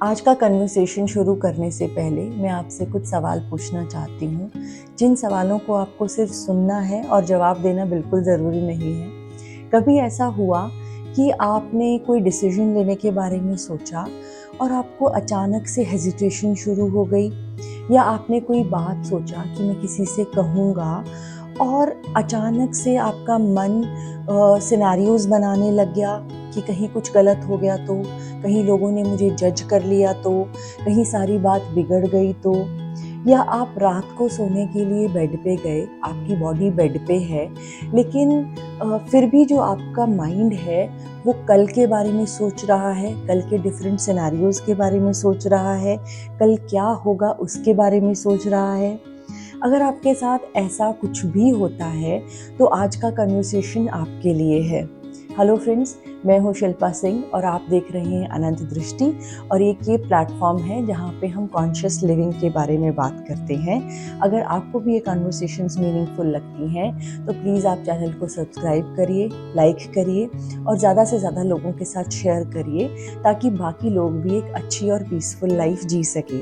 आज का कन्वर्सेशन शुरू करने से पहले मैं आपसे कुछ सवाल पूछना चाहती हूँ, जिन सवालों को आपको सिर्फ सुनना है और जवाब देना बिल्कुल ज़रूरी नहीं है। कभी ऐसा हुआ कि आपने कोई डिसीजन लेने के बारे में सोचा और आपको अचानक से हेजिटेशन शुरू हो गई, या आपने कोई बात सोचा कि मैं किसी से कहूँगा और अचानक से आपका मन सिनेरियोज़ बनाने लग गया कि कहीं कुछ गलत हो गया तो, कहीं लोगों ने मुझे जज कर लिया तो, कहीं सारी बात बिगड़ गई तो, या आप रात को सोने के लिए बेड पे गए, आपकी बॉडी बेड पे है, लेकिन फिर भी जो आपका माइंड है वो कल के बारे में सोच रहा है, कल के डिफरेंट सिनेरियोज़ के बारे में सोच रहा है, कल क्या होगा उसके बारे में सोच रहा है। अगर आपके साथ ऐसा कुछ भी होता है तो आज का कन्वर्सेशन आपके लिए है। हेलो फ्रेंड्स, मैं हूँ शिल्पा सिंह और आप देख रहे हैं अनंत दृष्टि, और एक ये प्लेटफॉर्म है जहाँ पे हम कॉन्शियस लिविंग के बारे में बात करते हैं। अगर आपको भी ये कन्वर्सेशंस मीनिंगफुल लगती हैं तो प्लीज़ आप चैनल को सब्सक्राइब करिए, लाइक करिए और ज़्यादा से ज़्यादा लोगों के साथ शेयर करिए, ताकि बाकी लोग भी एक अच्छी और पीसफुल लाइफ जी सकें।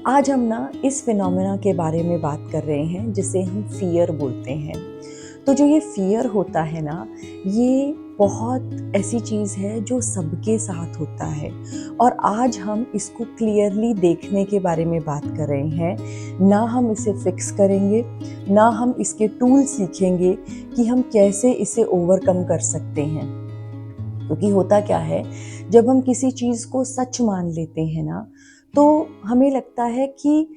आज हम इस फिनोमेना के बारे में बात कर रहे हैं जिसे हम फियर बोलते हैं। तो जो ये फियर होता है ये बहुत ऐसी चीज़ है जो सबके साथ होता है, और आज हम इसको क्लियरली देखने के बारे में बात कर रहे हैं। ना हम इसे फिक्स करेंगे, ना हम इसके टूल सीखेंगे कि हम कैसे इसे ओवरकम कर सकते हैं। क्योंकि होता क्या है, जब हम किसी चीज़ को सच मान लेते हैं तो हमें लगता है कि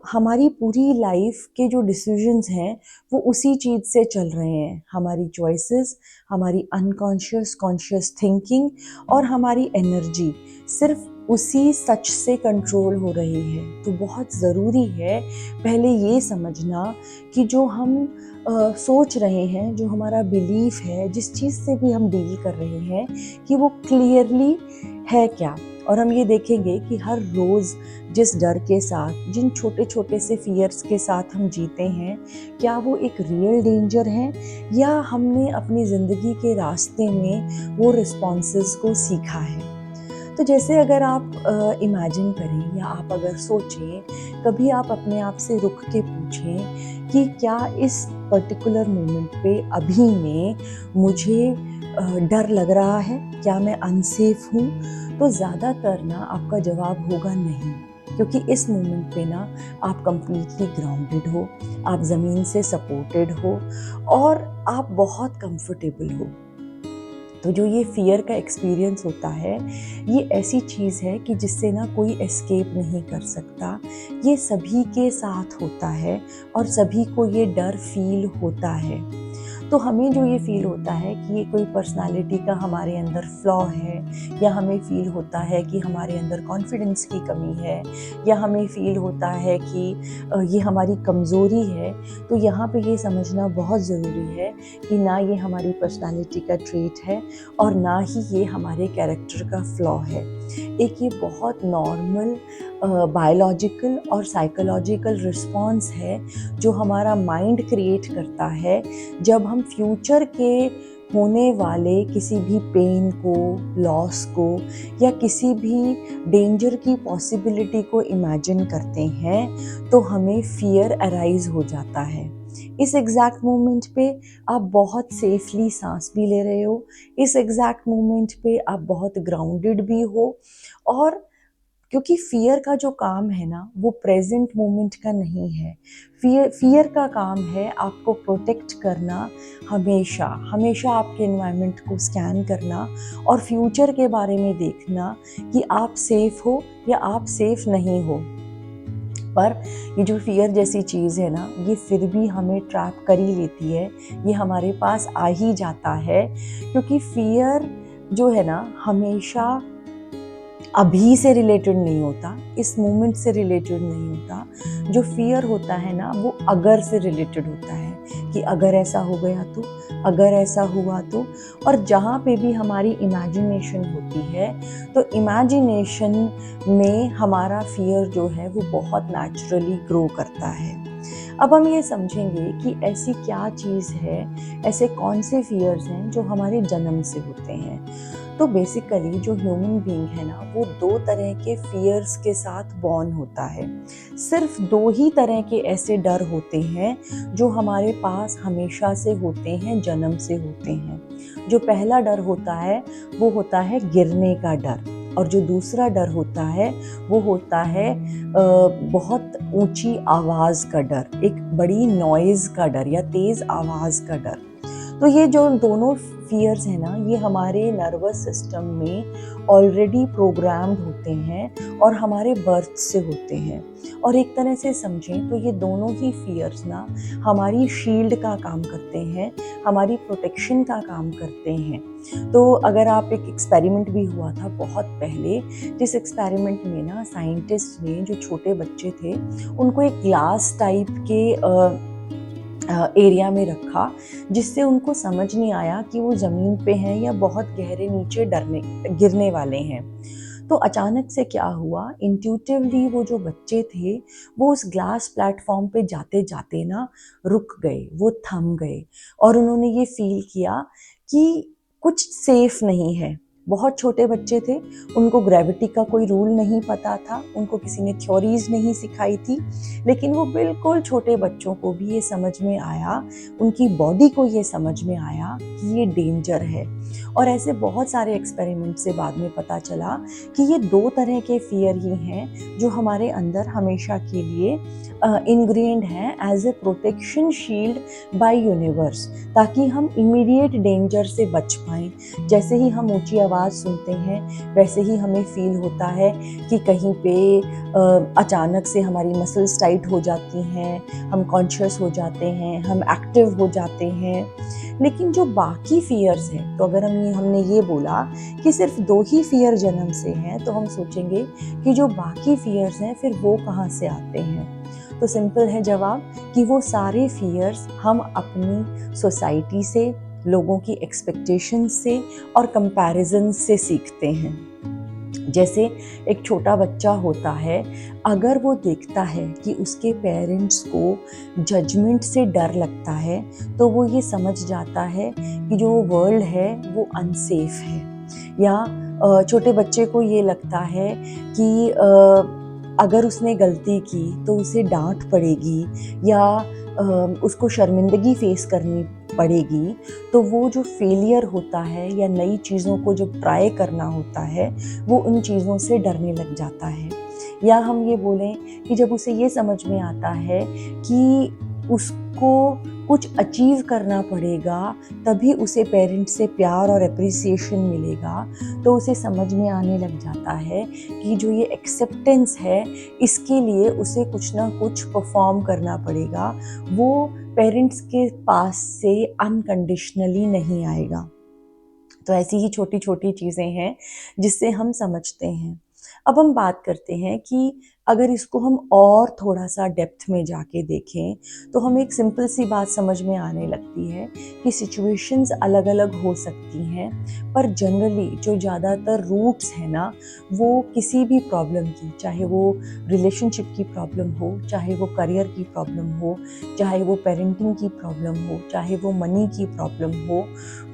हमारी पूरी लाइफ के जो डिसीजंस हैं वो उसी चीज़ से चल रहे हैं। हमारी चॉइसेस, हमारी अनकॉन्शियस कॉन्शियस थिंकिंग और हमारी एनर्जी सिर्फ उसी सच से कंट्रोल हो रही है। तो बहुत ज़रूरी है पहले ये समझना कि जो हम सोच रहे हैं, जो हमारा बिलीफ है, जिस चीज़ से भी हम डील कर रहे हैं, कि वो क्लियरली है क्या। और हम ये देखेंगे कि हर रोज़ जिस डर के साथ, जिन छोटे छोटे से फियर्स के साथ हम जीते हैं, क्या वो एक रियल डेंजर है, या हमने अपनी ज़िंदगी के रास्ते में वो रिस्पॉन्सेस को सीखा है। तो जैसे अगर आप इमेजिन करें या आप अगर सोचें, कभी आप अपने आप से रुक के पूछें कि क्या इस पर्टिकुलर मोमेंट पे अभी में मुझे डर लग रहा है, क्या मैं अनसेफ हूँ, तो ज़्यादातर आपका जवाब होगा नहीं। क्योंकि इस मोमेंट पे आप कंप्लीटली ग्राउंडेड हो, आप ज़मीन से सपोर्टेड हो और आप बहुत कंफर्टेबल हो। तो जो ये फियर का एक्सपीरियंस होता है, ये ऐसी चीज़ है कि जिससे कोई एस्केप नहीं कर सकता। ये सभी के साथ होता है और सभी को ये डर फील होता है। तो हमें जो ये फील होता है कि ये कोई पर्सनालिटी का हमारे अंदर फ्लॉ है, या हमें फील होता है कि हमारे अंदर कॉन्फिडेंस की कमी है, या हमें फील होता है कि ये हमारी कमज़ोरी है, तो यहाँ पे ये समझना बहुत ज़रूरी है कि ना ये हमारी पर्सनालिटी का ट्रेट है और ना ही ये हमारे कैरेक्टर का फ्लॉ है। एक ये बहुत नॉर्मल बायोलॉजिकल और साइकोलॉजिकल रिस्पॉन्स है जो हमारा माइंड क्रिएट करता है जब हम फ्यूचर के होने वाले किसी भी पेन को, लॉस को, या किसी भी डेंजर की पॉसिबिलिटी को इमेजिन करते हैं, तो हमें फियर अराइज हो जाता है। इस एग्जैक्ट मोमेंट पे आप बहुत सेफली सांस भी ले रहे हो, इस एग्जैक्ट मोमेंट पे आप बहुत ग्राउंडेड भी हो, और क्योंकि फियर का जो काम है वो प्रेजेंट मोमेंट का नहीं है। फियर का काम है आपको प्रोटेक्ट करना, हमेशा हमेशा आपके एनवायरनमेंट को स्कैन करना और फ्यूचर के बारे में देखना कि आप सेफ हो या आप सेफ नहीं हो। पर ये जो फियर जैसी चीज़ है ये फिर भी हमें ट्रैप कर ही लेती है, ये हमारे पास आ ही जाता है। क्योंकि फियर जो है हमेशा अभी से रिलेटेड नहीं होता, इस मोमेंट से रिलेटेड नहीं होता। जो फियर होता है वो अगर से रिलेटेड होता है, कि अगर ऐसा हो गया तो, अगर ऐसा हुआ तो। और जहाँ पे भी हमारी इमेजिनेशन होती है, तो इमेजिनेशन में हमारा फियर जो है वो बहुत नेचुरली ग्रो करता है। अब हम ये समझेंगे कि ऐसी क्या चीज़ है, ऐसे कौन से फियर्स हैं जो हमारे जन्म से होते हैं। तो बेसिकली जो ह्यूमन बीइंग है ना, वो दो तरह के फियर्स के साथ बॉर्न होता है। सिर्फ दो ही तरह के ऐसे डर होते हैं जो हमारे पास हमेशा से होते हैं, जन्म से होते हैं। जो पहला डर होता है वो होता है गिरने का डर, और जो दूसरा डर होता है वो होता है बहुत ऊंची आवाज़ का डर, एक बड़ी नॉइज़ का डर या तेज़ आवाज़ का डर। तो ये जो दोनों फियर्स हैं ना, ये हमारे नर्वस सिस्टम में ऑलरेडी प्रोग्राम्ड होते हैं और हमारे बर्थ से होते हैं। और एक तरह से समझें तो ये दोनों ही फियर्स ना हमारी शील्ड का काम करते हैं, हमारी प्रोटेक्शन का काम करते हैं। तो अगर आप एक एक्सपेरिमेंट भी हुआ था बहुत पहले, जिस एक्सपेरिमेंट में ना साइंटिस्ट ने जो छोटे बच्चे थे उनको एक ग्लास टाइप के एरिया में रखा, जिससे उनको समझ नहीं आया कि वो ज़मीन पे हैं या बहुत गहरे नीचे गिरने वाले हैं। तो अचानक से क्या हुआ, इंट्यूटिवली वो जो बच्चे थे वो उस ग्लास प्लेटफॉर्म पे जाते जाते ना रुक गए, वो थम गए, और उन्होंने ये फील किया कि कुछ सेफ नहीं है। बहुत छोटे बच्चे थे, उनको ग्रेविटी का कोई रूल नहीं पता था, उनको किसी ने थ्योरीज नहीं सिखाई थी, लेकिन वो बिल्कुल छोटे बच्चों को भी ये समझ में आया, उनकी बॉडी को ये समझ में आया कि ये डेंजर है। और ऐसे बहुत सारे एक्सपेरिमेंट से बाद में पता चला कि ये दो तरह के फियर ही हैं जो हमारे अंदर हमेशा के लिए इनग्रेन्ड हैं as a protection shield by universe, ताकि हम इमीडिएट डेंजर से बच पाएं। जैसे ही हम ऊंची आवाज़ सुनते हैं वैसे ही हमें फील होता है कि कहीं पे अचानक से हमारी मसल्स टाइट हो जाती हैं, हम कॉन्शियस हो जाते हैं, हम एक्टिव हो जाते हैं। लेकिन जो बाकी फियर्स हैं, तो अगर हमने ये बोला कि सिर्फ दो ही फियर जन्म से हैं, तो हम सोचेंगे कि जो बाकी फियर्स हैं फिर वो कहाँ से आते हैं। तो सिंपल है जवाब कि वो सारे फियर्स हम अपनी सोसाइटी से, लोगों की एक्सपेक्टेशंस से और कंपैरिजन से सीखते हैं। जैसे एक छोटा बच्चा होता है, अगर वो देखता है कि उसके पेरेंट्स को जजमेंट से डर लगता है, तो वो ये समझ जाता है कि जो वर्ल्ड है वो अनसेफ है। या छोटे बच्चे को ये लगता है कि अगर उसने गलती की तो उसे डांट पड़ेगी या उसको शर्मिंदगी फेस करनी पड़ेगी, तो वो जो फेलियर होता है या नई चीज़ों को जब ट्राई करना होता है वो उन चीज़ों से डरने लग जाता है। या हम ये बोलें कि जब उसे ये समझ में आता है कि उसको कुछ अचीव करना पड़ेगा तभी उसे पेरेंट्स से प्यार और एप्रिसिएशन मिलेगा, तो उसे समझ में आने लग जाता है कि जो ये एक्सेप्टेंस है इसके लिए उसे कुछ ना कुछ परफॉर्म करना पड़ेगा, वो पेरेंट्स के पास से अनकंडीशनली नहीं आएगा। तो ऐसी ही छोटी छोटी चीज़ें हैं जिससे हम समझते हैं। अब हम बात करते हैं कि अगर इसको हम और थोड़ा सा डेप्थ में जाके देखें तो हमें एक सिंपल सी बात समझ में आने लगती है कि सिचुएशंस अलग अलग हो सकती हैं, पर जनरली जो ज़्यादातर रूट्स हैं ना, वो किसी भी प्रॉब्लम की, चाहे वो रिलेशनशिप की प्रॉब्लम हो, चाहे वो करियर की प्रॉब्लम हो, चाहे वो पेरेंटिंग की प्रॉब्लम हो, चाहे वो मनी की प्रॉब्लम हो,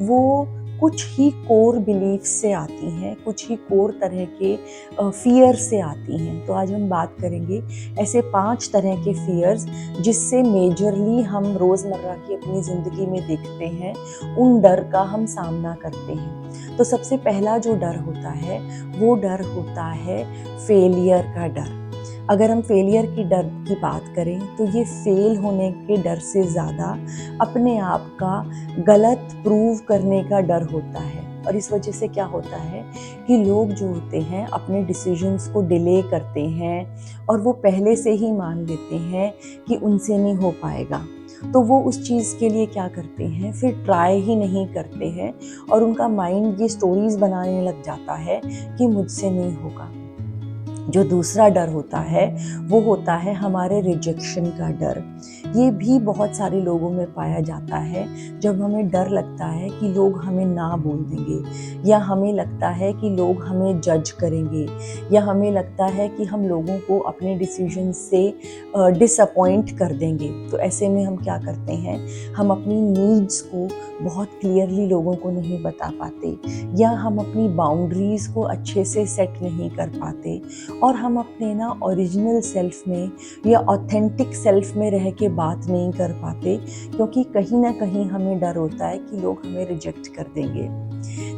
वो कुछ ही कोर बिलीफ से आती हैं, कुछ ही कोर तरह के फियर से आती हैं। तो आज हम बात करेंगे ऐसे 5 तरह के फियर्स जिससे मेजरली हम रोज़मर्रा की अपनी ज़िंदगी में देखते हैं, उन डर का हम सामना करते हैं। तो सबसे पहला जो डर होता है वो डर होता है फेलियर का डर। अगर हम फेलियर की डर की बात करें तो ये फेल होने के डर से ज़्यादा अपने आप का गलत प्रूव करने का डर होता है। और इस वजह से क्या होता है कि लोग जो होते हैं अपने डिसीजंस को डिले करते हैं और वो पहले से ही मान लेते हैं कि उनसे नहीं हो पाएगा, तो वो उस चीज़ के लिए क्या करते हैं, फिर ट्राई ही नहीं करते हैं और उनका माइंड ये स्टोरीज बनाने लग जाता है कि मुझसे नहीं होगा। जो दूसरा डर होता है वो होता है हमारे रिजेक्शन का डर। ये भी बहुत सारे लोगों में पाया जाता है। जब हमें डर लगता है कि लोग हमें ना बोल देंगे, या हमें लगता है कि लोग हमें जज करेंगे, या हमें लगता है कि हम लोगों को अपने डिसीजन से डिसअपॉइंट कर देंगे, तो ऐसे में हम क्या करते हैं, हम अपनी नीड्स को बहुत क्लियरली लोगों को नहीं बता पाते, या हम अपनी बाउंड्रीज़ को अच्छे से सेट नहीं कर पाते, और हम अपने ना ओरिजिनल सेल्फ में या ऑथेंटिक सेल्फ में रह के बात नहीं कर पाते, क्योंकि कहीं ना कहीं हमें डर होता है कि लोग हमें रिजेक्ट कर देंगे।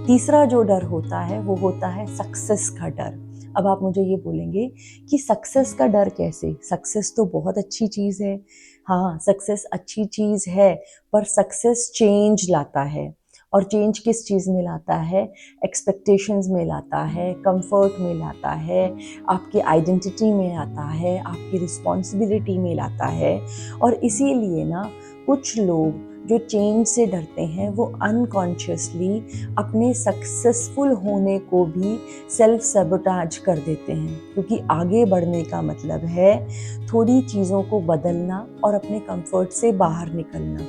तीसरा जो डर होता है वो होता है सक्सेस का डर। अब आप मुझे ये बोलेंगे कि सक्सेस का डर कैसे? सक्सेस तो बहुत अच्छी चीज़ है। हाँ, सक्सेस अच्छी चीज़ है, पर सक्सेस चेंज लाता है। और चेंज किस चीज़ में लाता है? एक्सपेक्टेशंस में लाता है, कंफर्ट में लाता है, आपकी आइडेंटिटी में आता है, आपकी रिस्पॉन्सिबिलिटी में लाता है। और इसीलिए ना कुछ लोग जो चेंज से डरते हैं वो अनकॉन्शियसली अपने सक्सेसफुल होने को भी सेल्फ सबोटाज कर देते हैं, क्योंकि आगे बढ़ने का मतलब है थोड़ी चीज़ों को बदलना और अपने कंफर्ट से बाहर निकलना।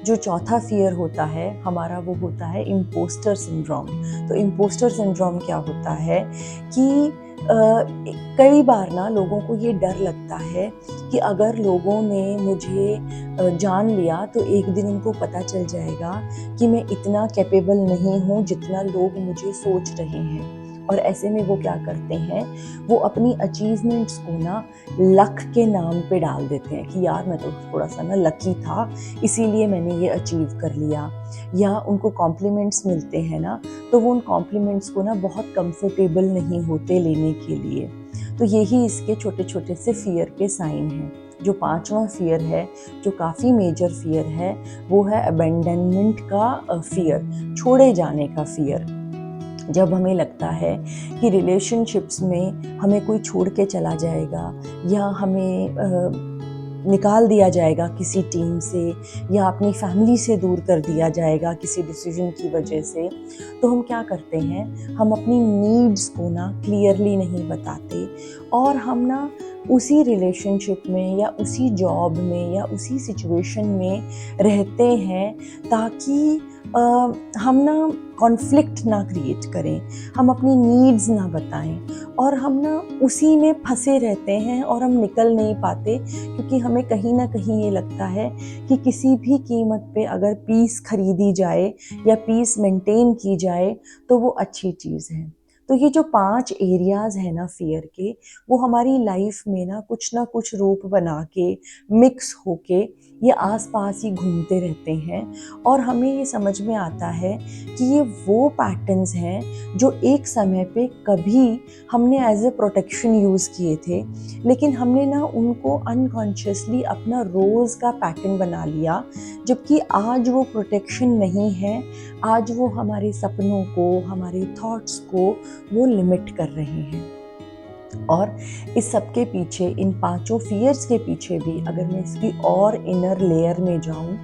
जो चौथा फियर होता है हमारा वो होता है इम्पोस्टर सिंड्रोम। तो इम्पोस्टर सिंड्रोम क्या होता है कि कई बार ना लोगों को ये डर लगता है कि अगर लोगों ने मुझे जान लिया तो एक दिन उनको पता चल जाएगा कि मैं इतना कैपेबल नहीं हूँ जितना लोग मुझे सोच रहे हैं। और ऐसे में वो क्या करते हैं, वो अपनी अचीवमेंट्स को ना लक के नाम पे डाल देते हैं कि यार मैं तो थोड़ा सा ना लकी था, इसीलिए मैंने ये अचीव कर लिया। या उनको कॉम्प्लीमेंट्स मिलते हैं ना, तो वो उन कॉम्प्लीमेंट्स को ना बहुत कंफर्टेबल नहीं होते लेने के लिए। तो यही इसके छोटे छोटे से फियर के साइन हैं। जो पांचवा फियर है, जो काफ़ी मेजर फियर है, वो है अबेंडनमेंट का फियर, छोड़े जाने का फियर। जब हमें लगता है कि रिलेशनशिप्स में हमें कोई छोड़ के चला जाएगा, या हमें निकाल दिया जाएगा किसी टीम से, या अपनी फैमिली से दूर कर दिया जाएगा किसी डिसीजन की वजह से, तो हम क्या करते हैं, हम अपनी नीड्स को ना क्लियरली नहीं बताते, और हम ना उसी रिलेशनशिप में या उसी जॉब में या उसी सिचुएशन में रहते हैं ताकि हम ना कॉन्फ्लिक्ट ना क्रिएट करें, हम अपनी नीड्स ना बताएं, और हम ना उसी में फंसे रहते हैं और हम निकल नहीं पाते, क्योंकि हमें कहीं ना कहीं ये लगता है कि किसी भी कीमत पे अगर पीस खरीदी जाए या पीस मेंटेन की जाए तो वो अच्छी चीज़ है। तो ये जो 5 एरियाज़ हैं ना फियर के, वो हमारी लाइफ में ना कुछ रूप बना के, मिक्स होके ये आसपास ही घूमते रहते हैं, और हमें ये समझ में आता है कि ये वो पैटर्न्स हैं जो एक समय पे कभी हमने एज ए प्रोटेक्शन यूज़ किए थे, लेकिन हमने ना उनको अनकॉन्शियसली अपना रोज़ का पैटर्न बना लिया, जबकि आज वो प्रोटेक्शन नहीं है, आज वो हमारे सपनों को, हमारे थॉट्स को वो लिमिट कर रहे हैं। और इस सब के पीछे, इन पांचों फियर्स के पीछे भी अगर मैं इसकी और इनर लेयर में जाऊं,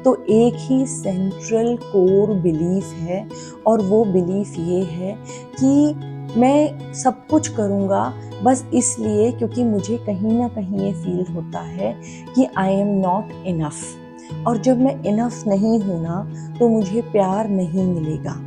तो एक ही सेंट्रल कोर बिलीफ है, और वो बिलीफ ये है कि मैं सब कुछ करूँगा बस इसलिए क्योंकि मुझे कहीं ना कहीं ये फील होता है कि आई एम नॉट इनफ, और जब मैं इनफ नहीं हूँ ना तो मुझे प्यार नहीं मिलेगा।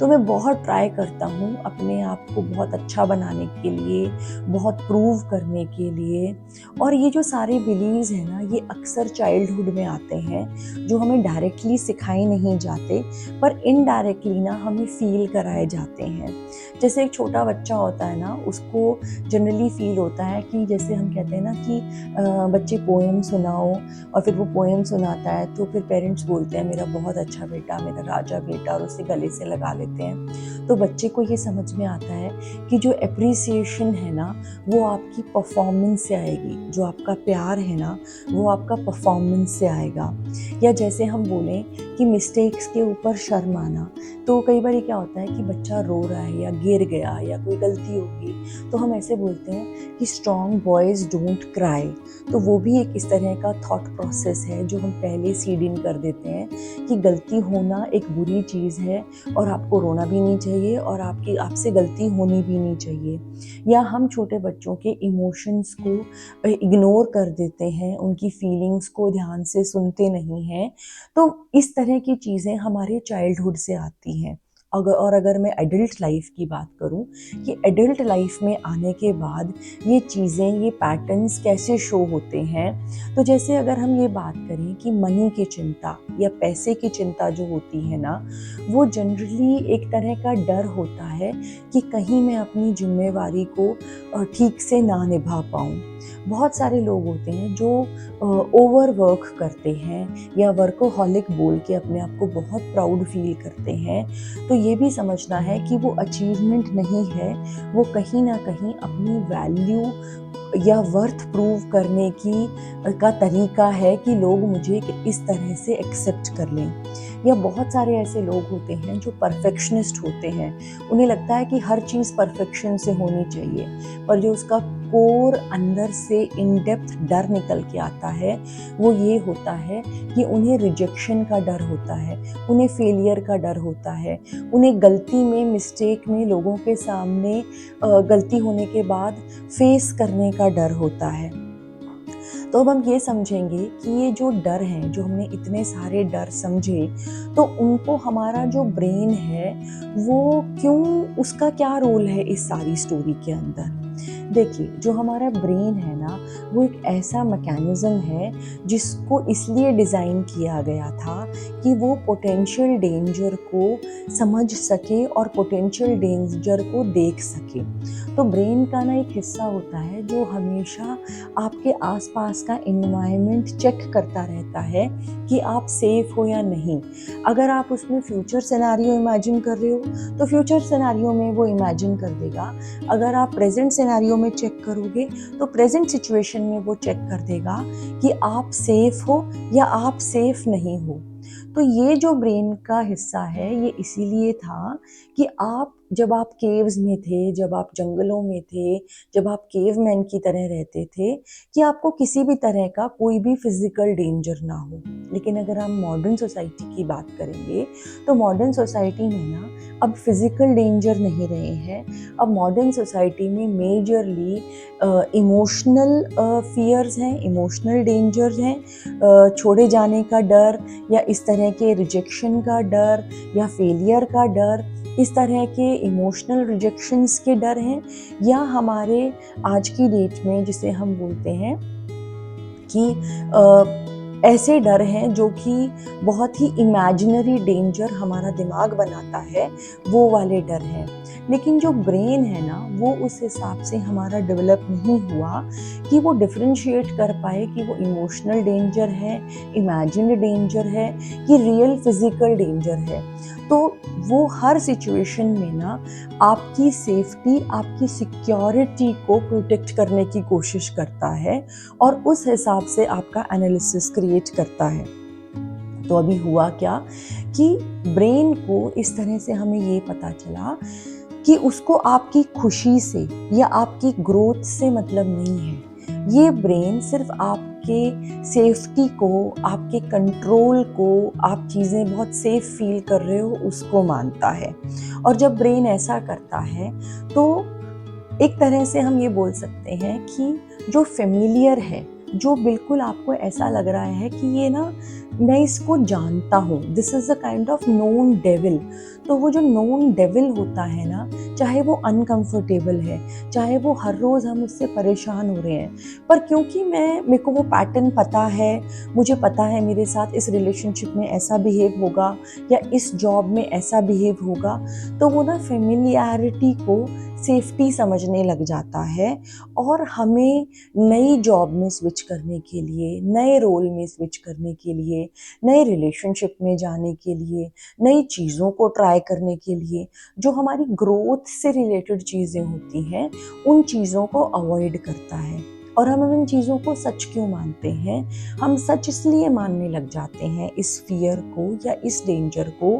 तो मैं बहुत ट्राई करता हूँ अपने आप को बहुत अच्छा बनाने के लिए, बहुत प्रूव करने के लिए। और ये जो सारे बिलीव्स हैं ना, ये अक्सर चाइल्डहुड में आते हैं, जो हमें डायरेक्टली सिखाए नहीं जाते, पर इनडायरेक्टली ना हमें फील कराए जाते हैं। जैसे एक छोटा बच्चा होता है ना, उसको जनरली फील होता है कि जैसे हम कहते हैं ना कि बच्चे पोएम सुनाओ, और फिर वो पोएम सुनाता है तो फिर पेरेंट्स बोलते हैं मेरा बहुत अच्छा बेटा, मेरा राजा बेटा, और उसे गले से लगा लेते हैं। तो बच्चे को ये समझ में आता है कि जो एप्रिसिएशन है ना वो आपकी परफॉर्मेंस से आएगी, जो आपका प्यार है ना वो आपका परफॉर्मेंस से आएगा। या जैसे हम बोलें कि मिस्टेक्स के ऊपर शर्म आना, तो कई बार क्या होता है कि बच्चा रो रहा है या गिर गया या कोई गलती होगी, तो हम ऐसे बोलते हैं कि स्ट्रॉन्ग बॉयज़ डोंट क्राई। तो वो भी एक इस तरह का थॉट प्रोसेस है जो हम पहले सीड इन कर देते हैं कि गलती होना एक बुरी चीज़ है और आपको रोना भी नहीं चाहिए और आपसे गलती होनी भी नहीं चाहिए। या हम छोटे बच्चों के इमोशंस को इग्नोर कर देते हैं, उनकी फीलिंग्स को ध्यान से सुनते नहीं हैं। तो इस तरह की चीज़ें हमारे चाइल्डहुड से आती हैं। अगर मैं एडल्ट लाइफ की बात करूं कि एडल्ट लाइफ में आने के बाद ये चीज़ें, ये पैटर्न्स कैसे शो होते हैं, तो जैसे अगर हम ये बात करें कि मनी की चिंता या पैसे की चिंता जो होती है ना, वो जनरली एक तरह का डर होता है कि कहीं मैं अपनी जिम्मेवारी को ठीक से ना निभा पाऊँ। बहुत सारे लोग होते हैं जो ओवर वर्क करते हैं या वर्कोहॉलिक बोल के अपने आप को बहुत प्राउड फील करते हैं। तो ये भी समझना है कि वो अचीवमेंट नहीं है, वो कहीं ना कहीं अपनी वैल्यू या वर्थ प्रूव करने का तरीका है कि लोग मुझे इस तरह से एक्सेप्ट कर लें। या बहुत सारे ऐसे लोग होते हैं जो परफेक्शनिस्ट होते हैं, उन्हें लगता है कि हर चीज़ परफेक्शन से होनी चाहिए, पर जो उसका कोर अंदर से इन डेप्थ डर निकल के आता है वो ये होता है कि उन्हें रिजेक्शन का डर होता है, उन्हें फेलियर का डर होता है, उन्हें गलती में, मिस्टेक में, लोगों के सामने गलती होने के बाद फेस करने का डर होता है। तो अब हम ये समझेंगे कि ये जो डर हैं, जो हमने इतने सारे डर समझे, तो उनको हमारा जो ब्रेन है वो क्यों, उसका क्या रोल है इस सारी स्टोरी के अंदर। देखिए, जो हमारा ब्रेन है ना, वो एक ऐसा मैकेनिज्म है जिसको इसलिए डिज़ाइन किया गया था कि वो पोटेंशियल डेंजर को समझ सके और पोटेंशियल डेंजर को देख सके। तो ब्रेन का ना एक हिस्सा होता है जो हमेशा आपके आसपास का एनवायरनमेंट चेक करता रहता है कि आप सेफ हो या नहीं। अगर आप उसमें फ्यूचर सिनेरियो इमेजिन कर रहे हो तो फ्यूचर सिनेरियो में वो इमेजिन कर देगा। अगर आप प्रेजेंट सिनेरियो में चेक करोगे तो प्रेजेंट सिचुएशन में वो चेक कर देगा कि आप सेफ हो या आप सेफ नहीं हो। तो ये जो ब्रेन का हिस्सा है ये इसीलिए था कि जब आप केव्स में थे, जब आप जंगलों में थे, जब आप केवमैन की तरह रहते थे, कि आपको किसी भी तरह का कोई भी फिजिकल डेंजर ना हो। लेकिन अगर हम मॉडर्न सोसाइटी की बात करेंगे तो मॉडर्न सोसाइटी में ना अब फिजिकल डेंजर नहीं रहे हैं। अब मॉडर्न सोसाइटी में मेजरली इमोशनल फियर्स हैं, इमोशनल डेंजर्स हैं, छोड़े जाने का डर या इस तरह के रिजेक्शन का डर या फेलियर का डर, इस तरह के इमोशनल रिजेक्शंस के डर हैं। या हमारे आज की डेट में जिसे हम बोलते हैं कि ऐसे डर हैं जो कि बहुत ही इमेजिनरी डेंजर हमारा दिमाग बनाता है, वो वाले डर हैं। लेकिन जो ब्रेन है ना, वो उस हिसाब से हमारा डेवलप नहीं हुआ कि वो डिफरेंशिएट कर पाए कि वो इमोशनल डेंजर है, इमेजिन्ड डेंजर है, कि रियल फिजिकल डेंजर है। तो वो हर सिचुएशन में ना आपकी सेफ्टी, आपकी सिक्योरिटी को प्रोटेक्ट करने की कोशिश करता है और उस हिसाब से आपका एनालिसिस क्रिएट करता है। तो अभी हुआ क्या कि ब्रेन को इस तरह से हमें ये पता चला कि उसको आपकी खुशी से या आपकी ग्रोथ से मतलब नहीं है। ये ब्रेन सिर्फ आपके सेफ्टी को, आपके कंट्रोल को, आप चीज़ें बहुत सेफ फील कर रहे हो उसको मानता है। और जब ब्रेन ऐसा करता है तो एक तरह से हम ये बोल सकते हैं कि जो फेमिलियर है, जो बिल्कुल आपको ऐसा लग रहा है कि ये ना मैं इसको जानता हूँ, this is a kind of known devil. तो वो जो नोन डेविल होता है ना, चाहे वो अनकंफर्टेबल है, चाहे वो हर रोज़ हम उससे परेशान हो रहे हैं, पर क्योंकि मेरे को वो पैटर्न पता है, मुझे पता है मेरे साथ इस रिलेशनशिप में ऐसा बिहेव होगा या इस जॉब में ऐसा बिहेव होगा, तो वो ना फेमिलियरिटी को सेफ्टी समझने लग जाता है और हमें नई जॉब में स्विच करने के लिए, नए रोल में स्विच करने के लिए, नए रिलेशनशिप में जाने के लिए, नई चीज़ों को ट्राई करने के लिए, जो हमारी ग्रोथ से रिलेटेड चीज़ें होती हैं, उन चीज़ों को अवॉइड करता है। और हम इन चीज़ों को सच क्यों मानते हैं? हम सच इसलिए मानने लग जाते हैं इस फियर को या इस डेंजर को,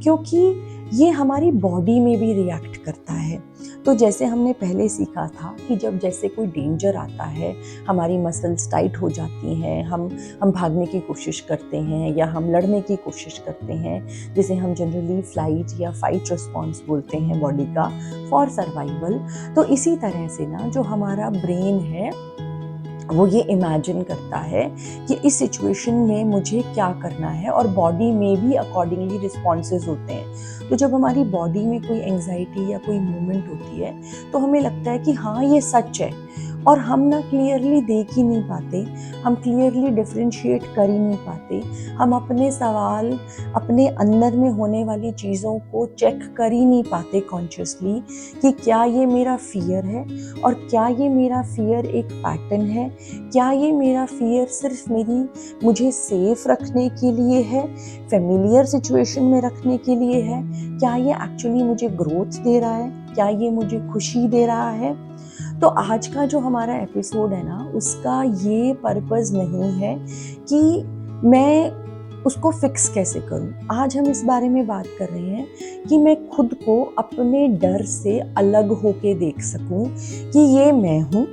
क्योंकि ये हमारी बॉडी में भी रिएक्ट करता है। तो जैसे हमने पहले सीखा था कि जब जैसे कोई डेंजर आता है, हमारी मसल्स टाइट हो जाती हैं, हम भागने की कोशिश करते हैं या हम लड़ने की कोशिश करते हैं, जिसे हम जनरली फ्लाइट या फाइट रिस्पॉन्स बोलते हैं बॉडी का, फॉर सर्वाइवल। तो इसी तरह से ना जो हमारा ब्रेन है वो ये इमेजिन करता है कि इस सिचुएशन में मुझे क्या करना है, और बॉडी में भी अकॉर्डिंगली रिस्पॉन्सेज होते हैं। तो जब हमारी बॉडी में कोई एंग्जाइटी या कोई मूवमेंट होती है तो हमें लगता है कि हाँ ये सच है, और हम ना क्लियरली देख ही नहीं पाते, हम क्लियरली डिफरेंशिएट कर ही नहीं पाते, हम अपने सवाल, अपने अंदर में होने वाली चीज़ों को चेक कर ही नहीं पाते कॉन्शियसली कि क्या ये मेरा फियर है, और क्या ये मेरा फियर एक पैटर्न है, क्या ये मेरा फियर सिर्फ मुझे सेफ रखने के लिए है, फेमिलियर सिचुएशन में रखने के लिए है, क्या ये एक्चुअली मुझे ग्रोथ दे रहा है, क्या ये मुझे खुशी दे रहा है। तो आज का जो हमारा एपिसोड है ना, उसका ये पर्पस नहीं है कि मैं उसको फिक्स कैसे करूं। आज हम इस बारे में बात कर रहे हैं कि मैं खुद को अपने डर से अलग होके देख सकूं कि ये मैं हूं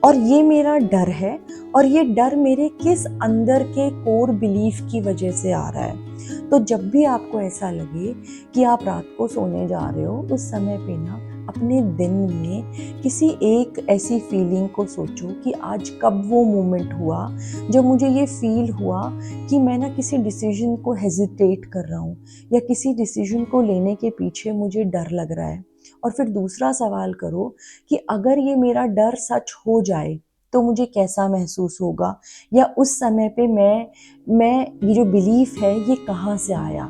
और ये मेरा डर है, और ये डर मेरे किस अंदर के कोर बिलीफ की वजह से आ रहा है। तो जब भी आपको ऐसा लगे कि आप रात को सोने जा रहे हो, उस समय पे ना अपने दिन में किसी एक ऐसी फीलिंग को सोचो कि आज कब वो मोमेंट हुआ जब मुझे ये फील हुआ कि मैं ना किसी डिसीजन को हेजिटेट कर रहा हूँ, या किसी डिसीजन को लेने के पीछे मुझे डर लग रहा है। और फिर दूसरा सवाल करो कि अगर ये मेरा डर सच हो जाए तो मुझे कैसा महसूस होगा, या उस समय पे मैं ये जो बिलीफ है ये कहाँ से आया।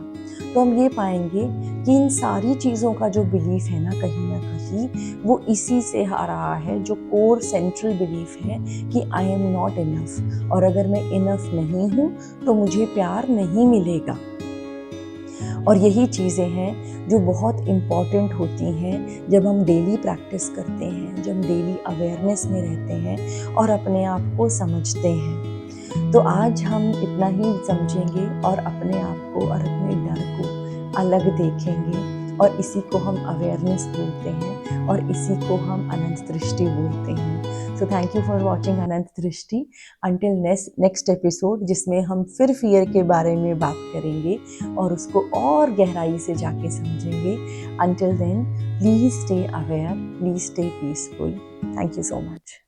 तो हम ये पाएंगे कि इन सारी चीज़ों का जो बिलीफ है ना कहीं वो इसी से आ रहा है, जो कोर सेंट्रल बिलीफ है कि आई एम नॉट इनफ, और अगर मैं इनफ नहीं हूँ तो मुझे प्यार नहीं मिलेगा। और यही चीज़ें हैं जो बहुत इम्पॉर्टेंट होती हैं जब हम डेली प्रैक्टिस करते हैं, जब हम डेली अवेयरनेस में रहते हैं और अपने आप को समझते हैं। तो आज हम इतना ही समझेंगे और अपने आप को और अपने डर को अलग देखेंगे, और इसी को हम अवेयरनेस बोलते हैं, और इसी को हम अनंत दृष्टि बोलते हैं। So thank you for watching अनंत दृष्टि। अंटिल नेक्स्ट एपिसोड, जिसमें हम फिर फियर के बारे में बात करेंगे और उसको और गहराई से जाके समझेंगे। Until then, please stay aware, please stay peaceful. Thank you so much.